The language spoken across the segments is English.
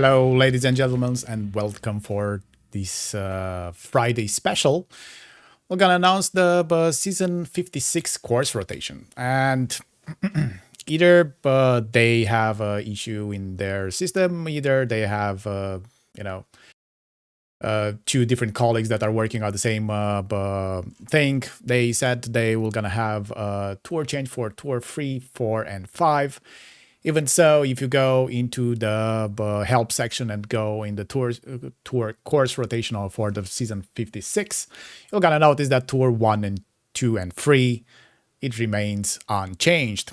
Hello, ladies and gentlemen, and welcome for this Friday special. We're gonna announce the season 56 course rotation, and either they have a issue in their system, either they have you know two different colleagues that are working on the same thing. They said they were gonna have a tour change for tour 3, 4, and 5. Even so, if you go into the help section and go in the tour course rotational for the season 56, you're gonna notice that tour 1 and 2 and 3, it remains unchanged.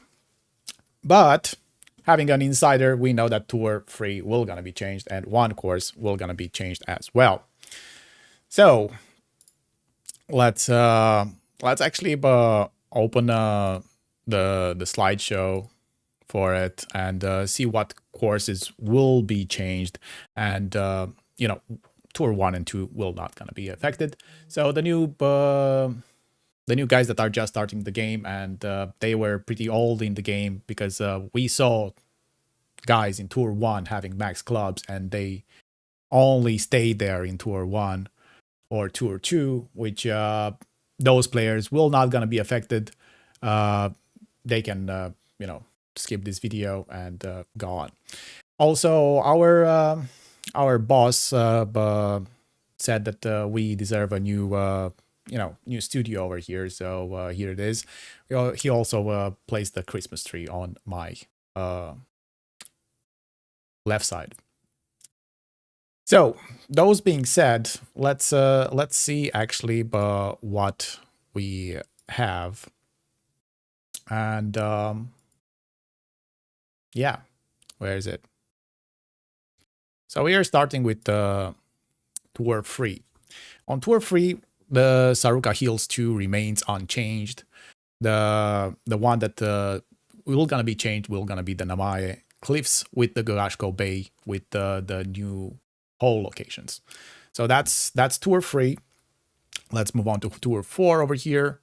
But having an insider, we know that tour 3 will gonna be changed and one course will gonna be changed as well. So let's actually open the slideshow for it and see what courses will be changed, and tour 1 and 2 will not gonna be affected. So the new guys that are just starting the game, and they were pretty old in the game, because we saw guys in tour 1 having max clubs and they only stayed there in tour 1 or tour 2, which those players will not gonna be affected. They can skip this video and go on. Also, our boss said that we deserve a new new studio over here, so here it is. He also placed the Christmas tree on my left side. So those being said, let's see actually what we have. And yeah, where is it? So we are starting with tour 3. On tour 3, the Saruka Hills 2 remains unchanged. The one that will gonna be changed will gonna be the Namae Cliffs with the Gurashko Bay with the new hole locations. So that's tour 3. Let's move on to tour 4 over here.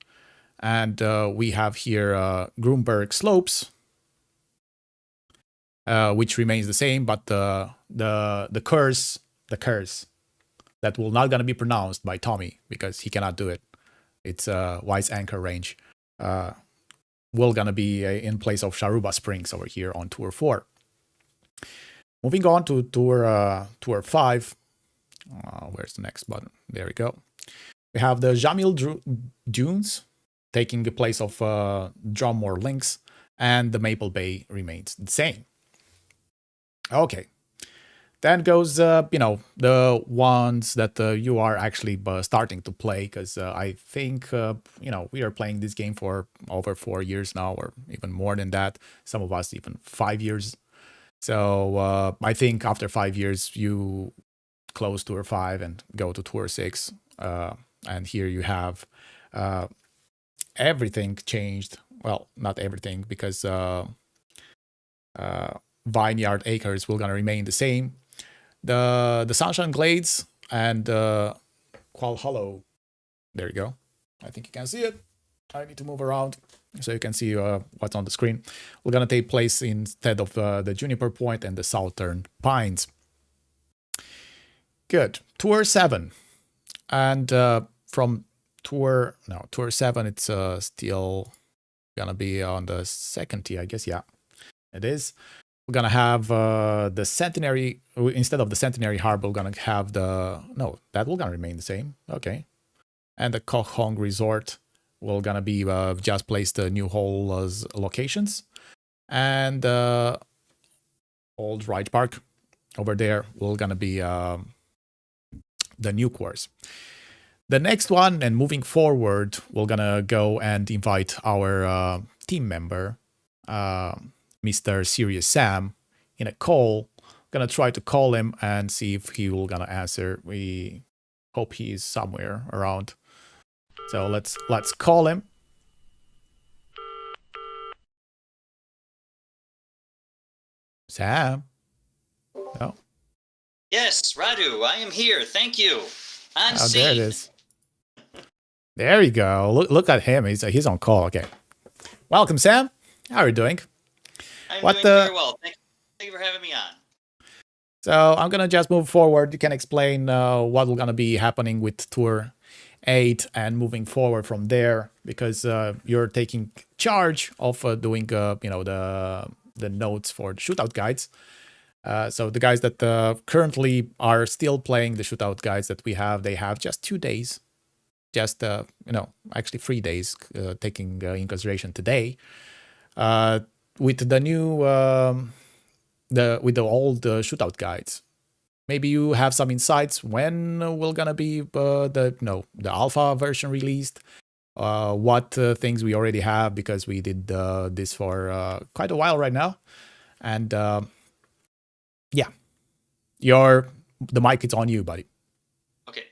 And we have here Grunberg Slopes, which remains the same, but the curse that will not gonna be pronounced by Tommy, because he cannot do it. It's Wise Anchor Range. Will gonna be in place of Sharuba Springs over here on tour 4. Moving on to tour 5. Where's the next button? There we go. We have the Jamil Dunes taking the place of Drummore Links, and the Maple Bay remains the same. Okay. Then goes, the ones that you are actually starting to play, because I think, we are playing this game for over 4 years now, or even more than that. Some of us even 5 years. So I think after 5 years, you close tour 5 and go to tour 6. And here you have everything changed. Well, not everything, because Vineyard Acres will gonna remain the same. The Sunshine Glades and Qual Hollow. There you go. I think you can see it. I need to move around so you can see what's on the screen. We're gonna take place instead of the Juniper Point and the Southern Pines. Good. Tour 7. And from tour 7, it's still gonna be on the second tee, I guess. Yeah, it is. We're gonna have the Centenary, instead of the Centenary Harbor, we're gonna have that will gonna remain the same. Okay. And the Koh Hong Resort will gonna be just placed the new hole locations. And Old Wright Park over there will gonna be the new course. The next one, and moving forward, we're gonna go and invite our team member, Mr. Serious Sam, in a call. Gonna try to call him and see if he will gonna answer. We hope he is somewhere around. So let's call him. Sam? No? Yes, Radu, I am here. Thank you. On Oh, scene. there it is. There you go. Look at him. He's on call. Okay. Welcome, Sam. How are you doing? I'm doing very well. Thank you for having me on. So I'm gonna just move forward. You can explain what will gonna be happening with Tour 8 and moving forward from there, because you're taking charge of doing the notes for the shootout guides. So the guys that currently are still playing the shootout guides that we have, they have just 2 days, just actually 3 days, taking in consideration today. With the new with the old shootout guides, maybe you have some insights when will gonna be the alpha version released. What things we already have, because we did this for quite a while right now, and yeah, the mic is on you, buddy. Okay.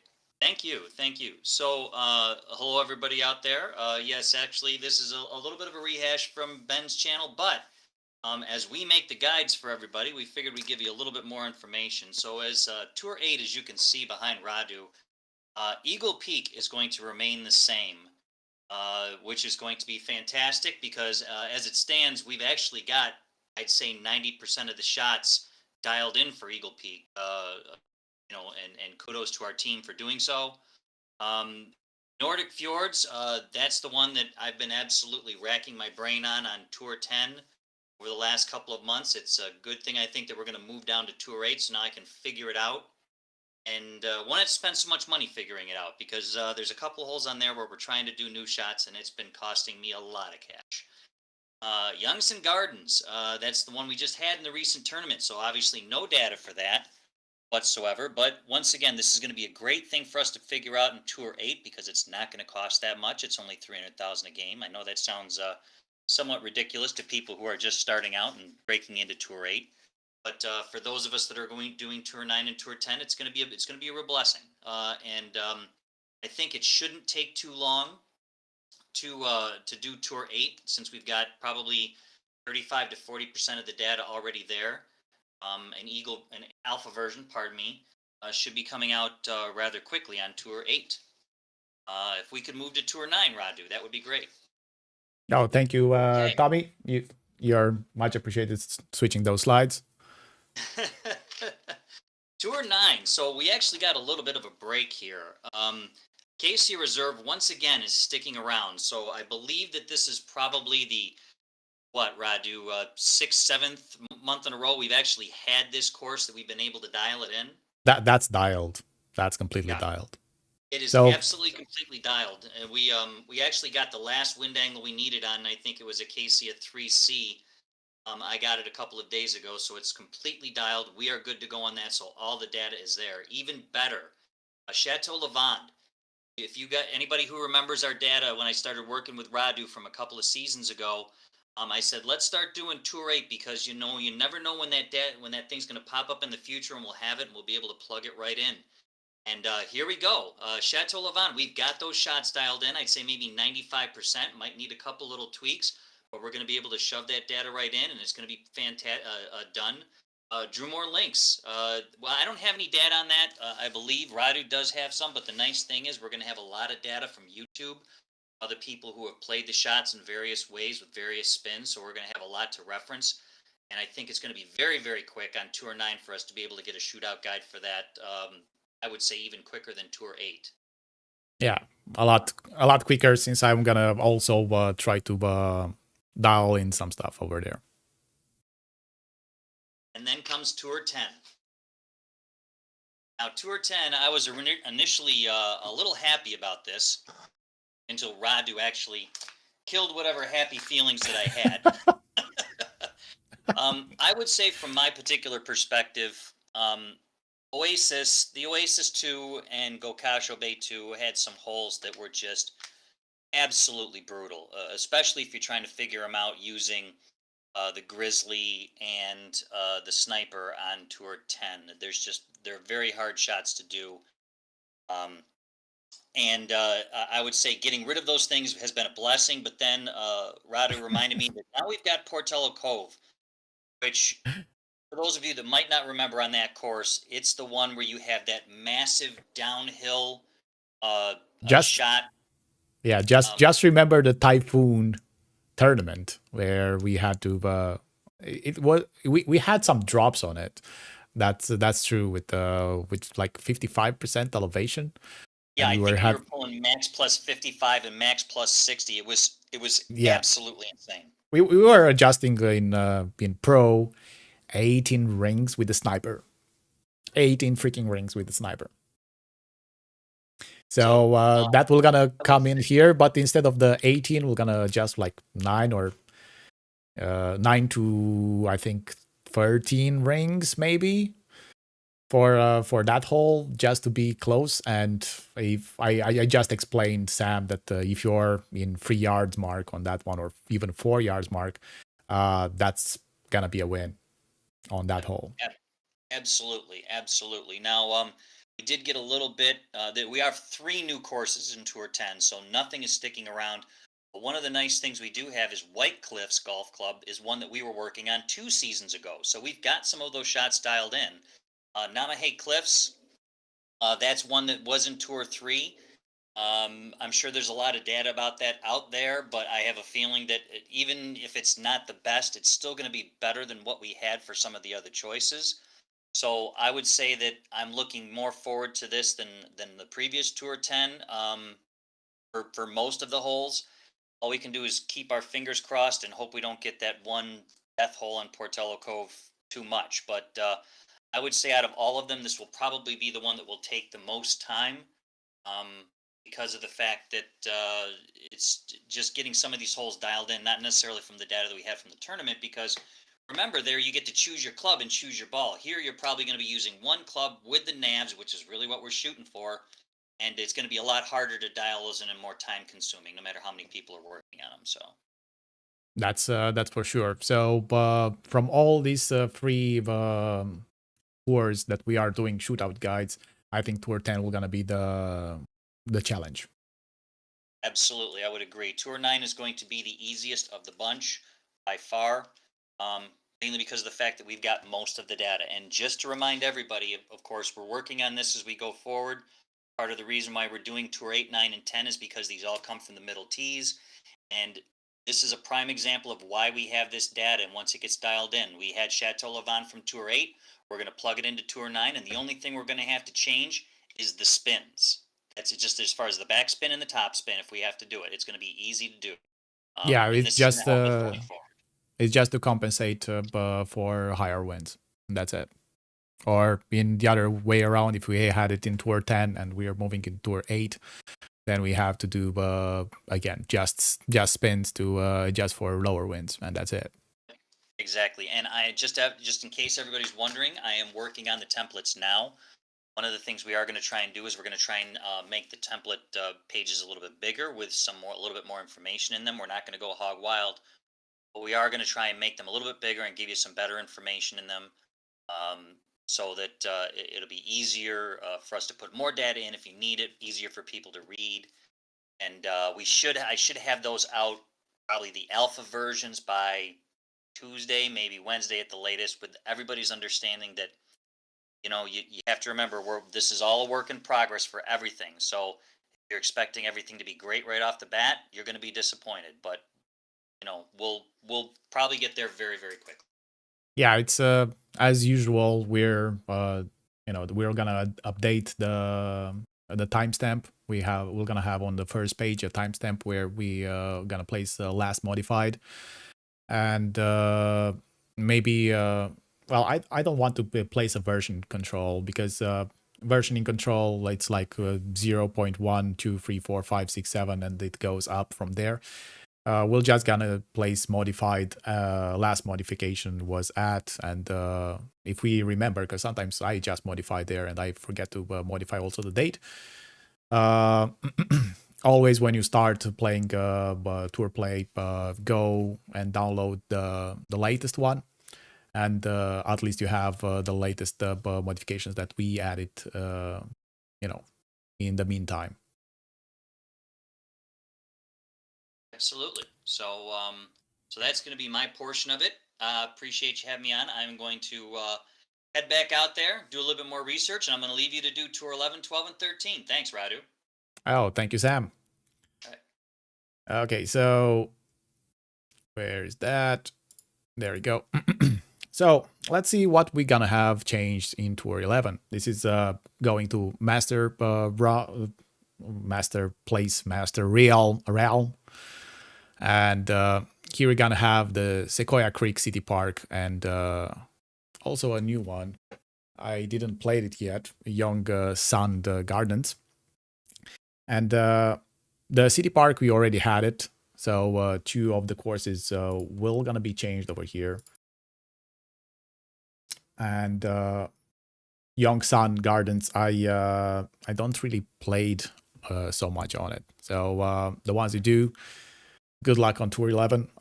Thank you. Thank you. So, hello, everybody out there. Yes, actually, this is a little bit of a rehash from Ben's channel, but as we make the guides for everybody, we figured we'd give you a little bit more information. So, as Tour 8, as you can see behind Radu, Eagle Peak is going to remain the same, which is going to be fantastic because as it stands, we've actually got, I'd say, 90% of the shots dialed in for Eagle Peak. And kudos to our team for doing so. Nordic Fjords, that's the one that I've been absolutely racking my brain on Tour 10 over the last couple of months. It's a good thing, I think, that we're going to move down to Tour 8, so now I can figure it out. And wanted to spend so much money figuring it out because there's a couple holes on there where we're trying to do new shots, and it's been costing me a lot of cash. Youngstown Gardens, that's the one we just had in the recent tournament, so obviously no data for that whatsoever. But once again, this is going to be a great thing for us to figure out in Tour 8 because it's not going to cost that much. It's only $300,000 a game. I know that sounds somewhat ridiculous to people who are just starting out and breaking into Tour 8. But for those of us that are doing Tour 9 and Tour 10, it's going to be a real blessing. And I think it shouldn't take too long to do Tour 8, since we've got probably 35 to 40% of the data already there. An alpha version, should be coming out rather quickly on Tour 8. If we could move to Tour 9, Radu, that would be great. No, thank you, Okay. Tommy. You're much appreciated switching those slides. Tour 9. So we actually got a little bit of a break here. KC Reserve, once again, is sticking around. So I believe that this is probably the, Radu, 6th, 7th month in a row we've actually had this course that we've been able to dial it in. That's dialed. That's completely dialed. It is absolutely completely dialed. And we actually got the last wind angle we needed on, I think it was a Cassia 3C. I got it a couple of days ago, so it's completely dialed. We are good to go on that, so all the data is there. Even better, Chateau Lavande. If you got anybody who remembers our data when I started working with Radu from a couple of seasons ago, I said, let's start doing Tour 8 because you never know when that thing's going to pop up in the future, and we'll have it and we'll be able to plug it right in. And here we go. Chateau Lavande, we've got those shots dialed in. I'd say maybe 95%. Might need a couple little tweaks, but we're going to be able to shove that data right in, and it's going to be fantastic. Done. Drumore Links. Well, I don't have any data on that. I believe Radu does have some, but the nice thing is we're going to have a lot of data from YouTube, other people who have played the shots in various ways with various spins, so we're going to have a lot to reference. And I think it's going to be very, very quick on Tour 9 for us to be able to get a shootout guide for that. I would say even quicker than Tour 8. Yeah, a lot quicker, since I'm gonna also try to dial in some stuff over there. And then comes Tour 10. Now, Tour 10, I was initially a little happy about this until Radu actually killed whatever happy feelings that I had. I would say from my particular perspective, the Oasis 2 and Gokasho Bay 2 had some holes that were just absolutely brutal, especially if you're trying to figure them out using the Grizzly and the Sniper on Tour 10. They're very hard shots to do. And I would say getting rid of those things has been a blessing, but then Radu reminded me that now we've got Portello Cove, which, for those of you that might not remember on that course, it's the one where you have that massive downhill shot. Yeah, just remember the Typhoon tournament where we had to we had some drops on it. that's true with like 55% elevation. Yeah, And I we were think we were have pulling max plus 55 and max plus 60. It was yeah, absolutely insane. we were adjusting in pro 18 rings with the sniper. 18 freaking rings with the sniper. So So that will gonna I would come in say, here, but instead of the 18, we're gonna adjust like 9 or 9 to I think 13 rings maybe for that hole, just to be close. And if I just explained Sam that if you're in 3 yards mark on that one or even 4 yards mark, that's gonna be a win on that hole. absolutely, absolutely. Now, we did get a little bit that we have 3 new courses in Tour 10, so nothing is sticking around. But one of the nice things we do have is White Cliffs Golf Club is one that we were working on 2 seasons ago. So we've got some of those shots dialed in. Namahe Cliffs, that's one that was in Tour 3. I'm sure there's a lot of data about that out there, but I have a feeling that even if it's not the best, it's still going to be better than what we had for some of the other choices. So I would say that I'm looking more forward to this than the previous Tour 10 for most of the holes. All we can do is keep our fingers crossed and hope we don't get that one death hole on Portello Cove too much. But I would say out of all of them, this will probably be the one that will take the most time um, because of the fact that it's just getting some of these holes dialed in, not necessarily from the data that we have from the tournament. Because remember, there you get to choose your club and choose your ball. Here, you're probably going to be using one club with the navs, which is really what we're shooting for. And it's going to be a lot harder to dial those in and more time consuming, no matter how many people are working on them. So. That's for sure. So from all these 3 tours that we are doing shootout guides, I think Tour 10 will gonna be the challenge. Absolutely, I would agree. Tour 9 is going to be the easiest of the bunch by far, mainly because of the fact that we've got most of the data. And just to remind everybody, of course, we're working on this as we go forward. Part of the reason why we're doing Tour 8, 9, and 10 is because these all come from the middle tees. And this is a prime example of why we have this data. And once it gets dialed in, we had Chateau Lavant from Tour 8. We're going to plug it into Tour 9. And the only thing we're going to have to change is the spins. That's just as far as the back spin and the top spin. If we have to do it, it's going to be easy to do. Yeah, And it's this is going just to help us going forward. it's just to compensate for higher wins. And that's it. Or in the other way around, if we had it in Tour 10 and we are moving in Tour 8, then we have to do again just spins to adjust for lower wins, and that's it. Exactly. And I just in case everybody's wondering, I am working on the templates now. One of the things we are going to try and do is we're going to try and make the template pages a little bit bigger with a little bit more information in them. We're not going to go hog wild, but we are going to try and make them a little bit bigger and give you some better information in them, so that it'll be easier for us to put more data in if you need it, easier for people to read. And I should have those out, probably the alpha versions, by Tuesday, maybe Wednesday at the latest, with everybody's understanding that you have to remember this is all a work in progress for everything. So if you're expecting everything to be great right off the bat, you're going to be disappointed. But we'll probably get there very, very quickly. Yeah, it's as usual. We're gonna update the timestamp. We're gonna have on the first page a timestamp where we gonna place last modified, and maybe well, I don't want to place a version control because versioning control, it's like 0.1 2 3 4 5 6 7, and it goes up from there. We're just gonna place modified. Last modification was at, and if we remember, because sometimes I just modify there and I forget to modify also the date. Always when you start playing Tour Play, go and download the latest one, and at least you have the latest modifications that we added. In the meantime. Absolutely. So that's going to be my portion of it. Appreciate you having me on. I'm going to head back out there, do a little bit more research, and I'm going to leave you to do Tour 11, 12, and 13. Thanks, Radu. Oh, thank you, Sam. All right. Okay, so where is that? There we go. So let's see what we're gonna have changed in Tour 11. This is going to Master Master Place, Master Realm. And here we're gonna have the Sequoia Creek City Park and also a new one. I didn't play it yet, Young Sun Gardens. And the City Park, we already had it. So 2 of the courses will gonna be changed over here. And Young Sun Gardens, I don't really played so much on it. So the ones who do, good luck on Tour 11.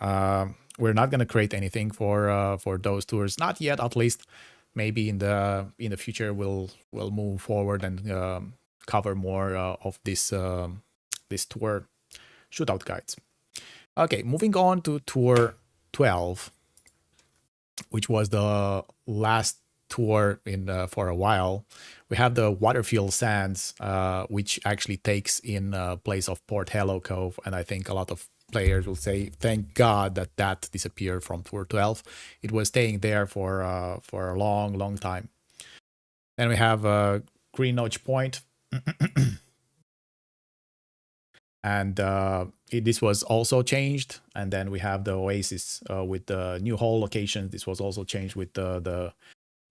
We're not gonna create anything for those tours, not yet, at least. Maybe in the future we'll move forward and cover more of this this tour shootout guides. Okay, moving on to Tour 12, which was the last tour in for a while. We have the Waterfield Sands, which actually takes in place of Port Hello Cove, and I think a lot of players will say, "Thank God that that disappeared from Tour 12." It was staying there for a long, long time. Then we have Green Notch Point, and this was also changed. And then we have the Oasis with the new hole locations. This was also changed with the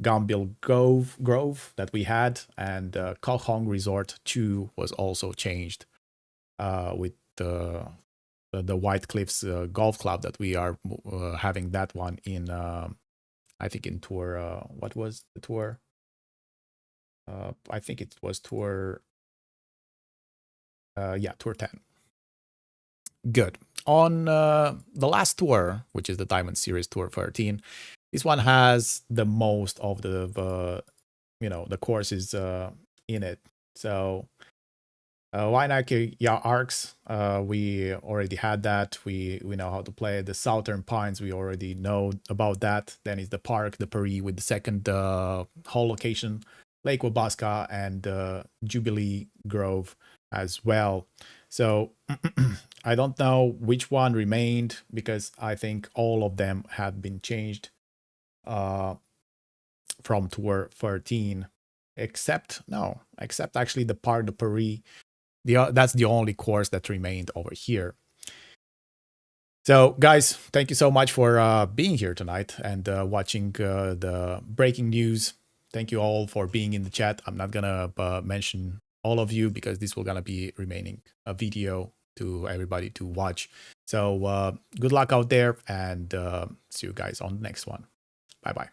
Gumbill Grove that we had, and Koh Hong Resort 2 was also changed with the White Cliffs Golf Club that we are having that one in, I think in Tour, what was the tour? I think it was Tour, yeah, Tour 10. Good. On the last tour, which is the Diamond Series Tour 13, this one has the most of the the courses in it. So Wainaki Arcs, we already had that. We know how to play. The Southern Pines, we already know about that. Then is the Parc de Paris with the second hole location, Lake Wabasca, and Jubilee Grove as well. So I don't know which one remained, because I think all of them had been changed from Tour 13, except actually the Parc de Paris. That's the only course that remained over here. So guys, thank you so much for being here tonight and watching the breaking news. Thank you all for being in the chat. I'm not gonna mention all of you because this will gonna be remaining a video to everybody to watch. So good luck out there, and see you guys on the next one. Bye bye.